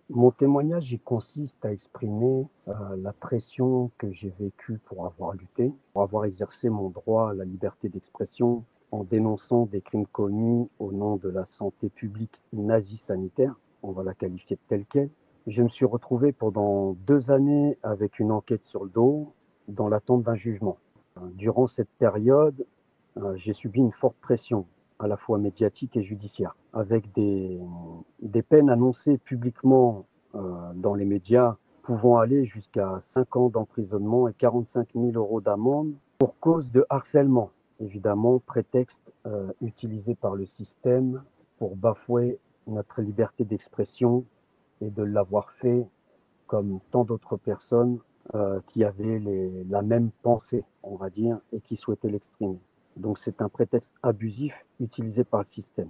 Mon témoignage, il consiste à exprimer la pression que j'ai vécue pour avoir lutté, pour avoir exercé mon droit à la liberté d'expression en dénonçant des crimes commis au nom de la santé publique nazie sanitaire, on va la qualifier de telle quelle. Je me suis retrouvé pendant 2 années avec une enquête sur le dos, dans l'attente d'un jugement. Durant cette période, j'ai subi une forte pression, à la fois médiatique et judiciaire, avec des peines annoncées publiquement dans les médias pouvant aller jusqu'à 5 ans d'emprisonnement et 45 000 € d'amende pour cause de harcèlement. Évidemment, prétexte utilisé par le système pour bafouer notre liberté d'expression et de l'avoir fait comme tant d'autres personnes qui avaient la même pensée, on va dire, et qui souhaitaient l'exprimer. Donc c'est un prétexte abusif utilisé par le système.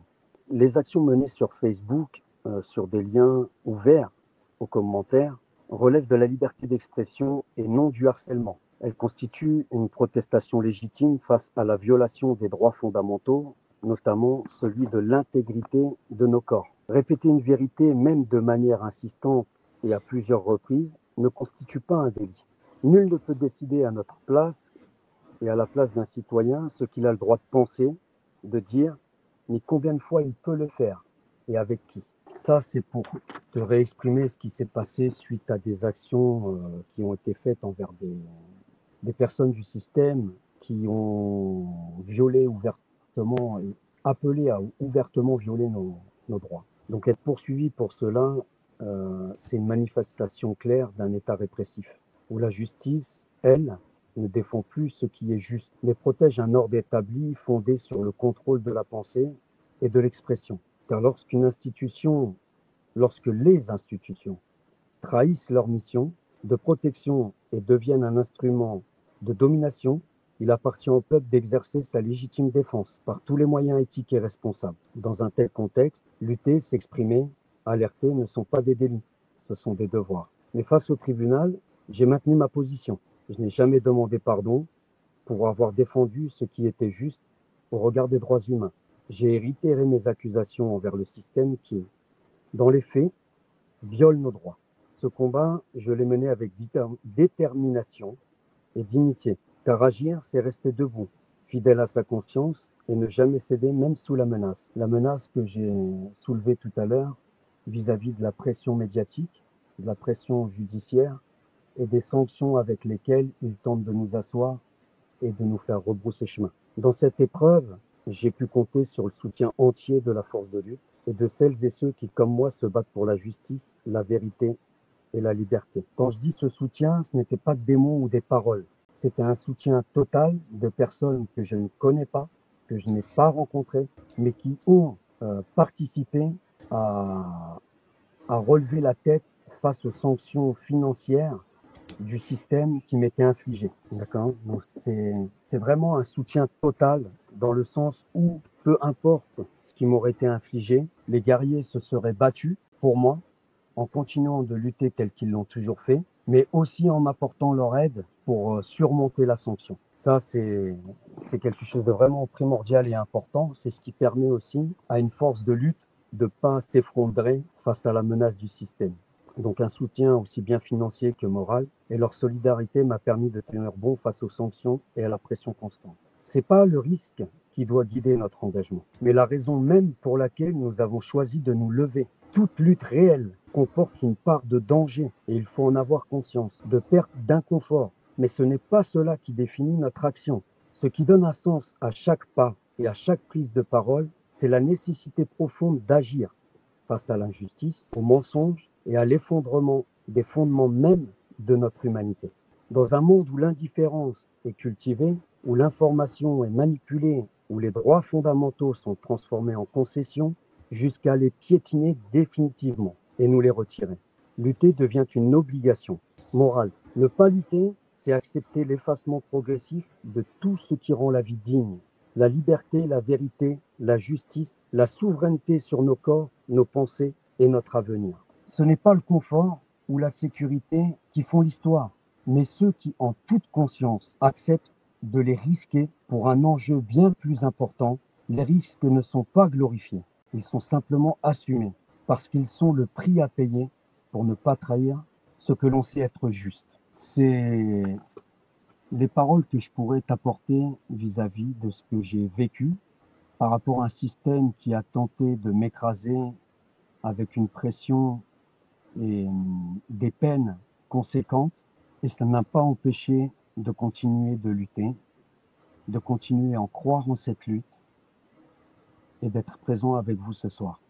Les actions menées sur Facebook, sur des liens ouverts aux commentaires, relèvent de la liberté d'expression et non du harcèlement. Elles constituent une protestation légitime face à la violation des droits fondamentaux, notamment celui de l'intégrité de nos corps. Répéter une vérité, même de manière insistante et à plusieurs reprises, ne constitue pas un délit. Nul ne peut décider à notre place et à la place d'un citoyen ce qu'il a le droit de penser, de dire, ni combien de fois il peut le faire et avec qui. Ça, c'est pour te réexprimer ce qui s'est passé suite à des actions qui ont été faites envers des personnes du système qui ont violé ouvertement et appelé à ouvertement violer nos droits. Donc être poursuivi pour cela, c'est une manifestation claire d'un État répressif, où la justice, elle, ne défend plus ce qui est juste, mais protège un ordre établi fondé sur le contrôle de la pensée et de l'expression. Car lorsque les institutions trahissent leur mission de protection et deviennent un instrument de domination, il appartient au peuple d'exercer sa légitime défense par tous les moyens éthiques et responsables. Dans un tel contexte, lutter, s'exprimer, alerter ne sont pas des délits, ce sont des devoirs. Mais face au tribunal, j'ai maintenu ma position. Je n'ai jamais demandé pardon pour avoir défendu ce qui était juste au regard des droits humains. J'ai réitéré mes accusations envers le système qui, dans les faits, viole nos droits. Ce combat, je l'ai mené avec détermination et dignité, car agir, c'est rester debout, fidèle à sa conscience et ne jamais céder même sous la menace. La menace que j'ai soulevée tout à l'heure vis-à-vis de la pression médiatique, de la pression judiciaire et des sanctions avec lesquelles ils tentent de nous asseoir et de nous faire rebrousser chemin. Dans cette épreuve, j'ai pu compter sur le soutien entier de la force de lutte et de celles et ceux qui, comme moi, se battent pour la justice, la vérité et la liberté. Quand je dis ce soutien, ce n'était pas des mots ou des paroles. C'était un soutien total de personnes que je ne connais pas, que je n'ai pas rencontrées, mais qui ont participé à, à relever la tête face aux sanctions financières du système qui m'était infligé. D'accord. Donc c'est vraiment un soutien total dans le sens où, peu importe ce qui m'aurait été infligé, les guerriers se seraient battus pour moi en continuant de lutter tel qu'ils l'ont toujours fait, mais aussi en m'apportant leur aide pour surmonter la sanction. Ça, c'est quelque chose de vraiment primordial et important. C'est ce qui permet aussi à une force de lutte de ne pas s'effondrer face à la menace du système. Donc un soutien aussi bien financier que moral, et leur solidarité m'a permis de tenir bon face aux sanctions et à la pression constante. C'est pas le risque qui doit guider notre engagement, mais la raison même pour laquelle nous avons choisi de nous lever. Toute lutte réelle comporte une part de danger et il faut en avoir conscience, de perte d'inconfort, mais ce n'est pas cela qui définit notre action. Ce qui donne un sens à chaque pas et à chaque prise de parole, c'est la nécessité profonde d'agir face à l'injustice, au mensonge et à l'effondrement des fondements mêmes de notre humanité. Dans un monde où l'indifférence est cultivée, où l'information est manipulée, où les droits fondamentaux sont transformés en concessions, jusqu'à les piétiner définitivement et nous les retirer. Lutter devient une obligation morale. Ne pas lutter, c'est accepter l'effacement progressif de tout ce qui rend la vie digne. La liberté, la vérité, la justice, la souveraineté sur nos corps, nos pensées et notre avenir. Ce n'est pas le confort ou la sécurité qui font l'histoire, mais ceux qui, en toute conscience, acceptent de les risquer pour un enjeu bien plus important. Les risques ne sont pas glorifiés, ils sont simplement assumés, parce qu'ils sont le prix à payer pour ne pas trahir ce que l'on sait être juste. C'est les paroles que je pourrais t'apporter vis-à-vis de ce que j'ai vécu par rapport à un système qui a tenté de m'écraser avec une pression et des peines conséquentes. Et ça ne m'a pas empêché de continuer de lutter, de continuer à en croire en cette lutte et d'être présent avec vous ce soir.